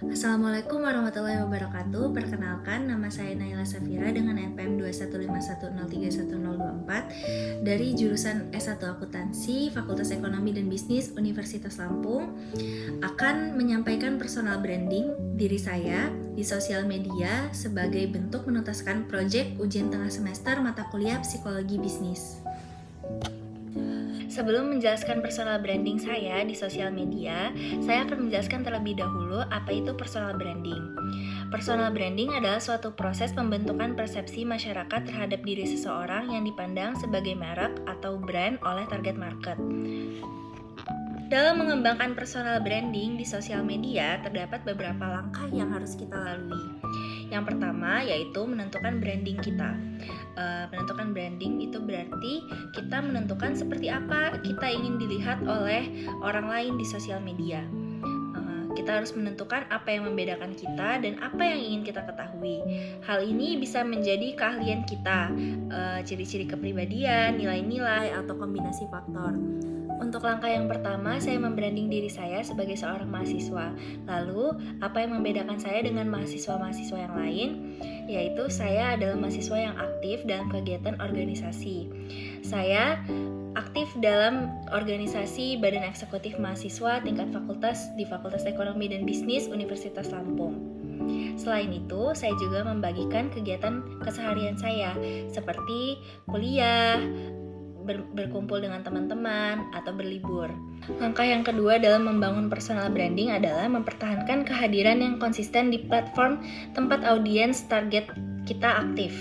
Assalamualaikum warahmatullahi wabarakatuh. Perkenalkan, nama saya Naila Safira dengan NPM 21510310424 dari jurusan S1 Akuntansi, Fakultas Ekonomi dan Bisnis Universitas Lampung, akan menyampaikan personal branding diri saya di sosial media sebagai bentuk menuntaskan proyek ujian tengah semester mata kuliah Psikologi Bisnis. Sebelum menjelaskan personal branding saya di sosial media, saya akan menjelaskan terlebih dahulu apa itu personal branding. Personal branding adalah suatu proses pembentukan persepsi masyarakat terhadap diri seseorang yang dipandang sebagai merek atau brand oleh target market. Dalam mengembangkan personal branding di sosial media, terdapat beberapa langkah yang harus kita lalui. Yang pertama yaitu menentukan branding kita. Menentukan branding itu berarti kita menentukan seperti apa kita ingin dilihat oleh orang lain di sosial media. Kita harus menentukan apa yang membedakan kita dan apa yang ingin kita ketahui. Hal ini bisa menjadi keahlian kita, ciri-ciri kepribadian, nilai-nilai, atau kombinasi faktor. Untuk langkah yang pertama, saya membranding diri saya sebagai seorang mahasiswa. Lalu, apa yang membedakan saya dengan mahasiswa-mahasiswa yang lain? Yaitu saya adalah mahasiswa yang aktif dalam kegiatan organisasi. Saya aktif dalam organisasi Badan Eksekutif Mahasiswa tingkat fakultas di Fakultas Ekonomi dan Bisnis Universitas Lampung. Selain itu, saya juga membagikan kegiatan keseharian saya seperti kuliah, berkumpul dengan teman-teman, atau berlibur. Langkah yang kedua dalam membangun personal branding adalah mempertahankan kehadiran yang konsisten di platform tempat audiens target kita aktif.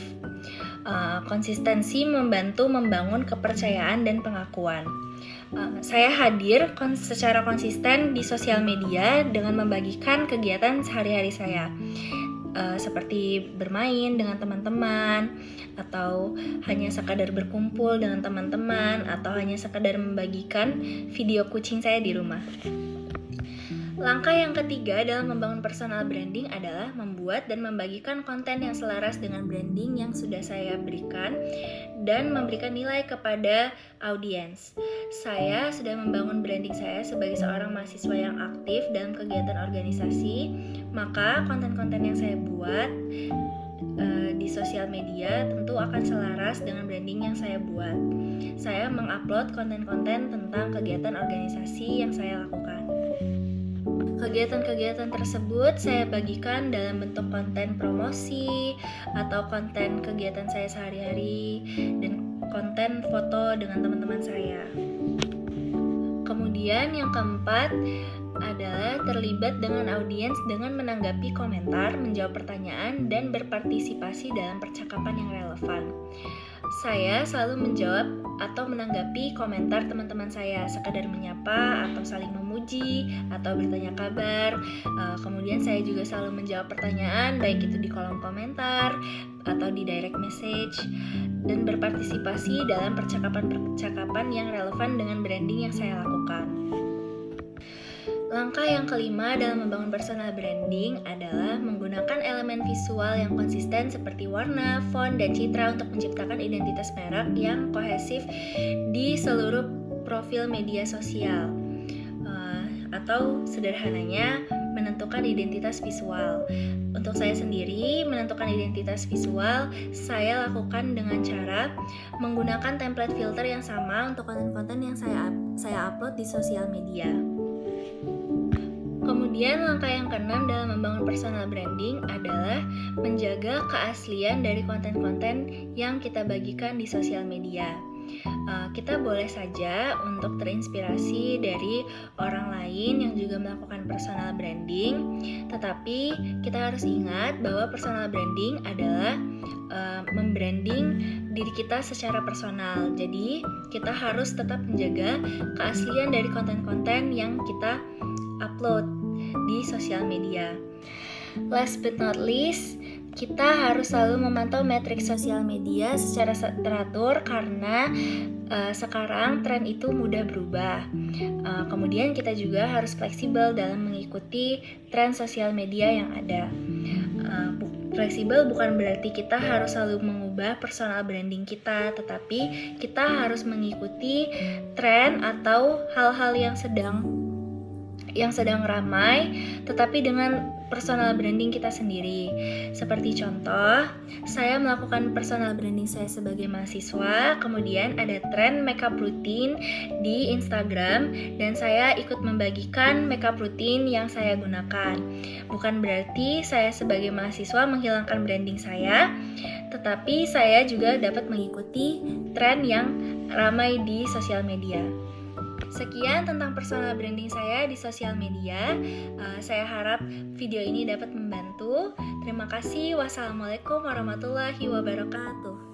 Konsistensi membantu membangun kepercayaan dan pengakuan. Saya hadir secara konsisten di sosial media dengan membagikan kegiatan sehari-hari saya, seperti bermain dengan teman-teman, atau hanya sekadar berkumpul dengan teman-teman, atau hanya sekadar membagikan video kucing saya di rumah. Langkah yang ketiga dalam membangun personal branding adalah membuat dan membagikan konten yang selaras dengan branding yang sudah saya berikan dan memberikan nilai kepada audiens. Saya sudah membangun branding saya sebagai seorang mahasiswa yang aktif dalam kegiatan organisasi, maka konten-konten yang saya buat di sosial media tentu akan selaras dengan branding yang saya buat. Saya mengupload konten-konten tentang kegiatan organisasi yang saya lakukan. Kegiatan-kegiatan tersebut saya bagikan dalam bentuk konten promosi atau konten kegiatan saya sehari-hari dan konten foto dengan teman-teman saya. Kemudian yang keempat adalah terlibat dengan audiens dengan menanggapi komentar, menjawab pertanyaan, dan berpartisipasi dalam percakapan yang relevan. Saya selalu menjawab atau menanggapi komentar teman-teman saya, sekadar menyapa atau saling memuji atau bertanya kabar. Kemudian saya juga selalu menjawab pertanyaan baik itu di kolom komentar atau di direct message dan berpartisipasi dalam percakapan-percakapan yang relevan dengan branding yang saya lakukan. Langkah yang kelima dalam membangun personal branding adalah menggunakan elemen visual yang konsisten seperti warna, font, dan citra untuk menciptakan identitas merek yang kohesif di seluruh profil media sosial. Atau sederhananya, menentukan identitas visual. Untuk saya sendiri, menentukan identitas visual saya lakukan dengan cara menggunakan template filter yang sama untuk konten-konten yang saya upload di sosial media. Kemudian langkah yang keenam dalam membangun personal branding adalah menjaga keaslian dari konten-konten yang kita bagikan di sosial media. Kita boleh saja untuk terinspirasi dari orang lain yang juga melakukan personal branding, tetapi kita harus ingat bahwa personal branding adalah membranding diri kita secara personal. Jadi kita harus tetap menjaga keaslian dari konten-konten yang kita upload di sosial media. Last but not least, kita harus selalu memantau metrik sosial media secara teratur karena sekarang tren itu mudah berubah. Kemudian kita juga harus fleksibel dalam mengikuti tren sosial media yang ada. Fleksibel bukan berarti kita harus selalu mengubah personal branding kita, tetapi kita harus mengikuti tren atau hal-hal yang sedang ramai, tetapi dengan personal branding kita sendiri. Seperti contoh, saya melakukan personal branding saya sebagai mahasiswa, kemudian ada tren makeup rutin di Instagram dan saya ikut membagikan makeup rutin yang saya gunakan. Bukan berarti saya sebagai mahasiswa menghilangkan branding saya, tetapi saya juga dapat mengikuti tren yang ramai di sosial media. Sekian tentang personal branding saya di sosial media. Saya harap video ini dapat membantu. Terima kasih. Wassalamualaikum warahmatullahi wabarakatuh.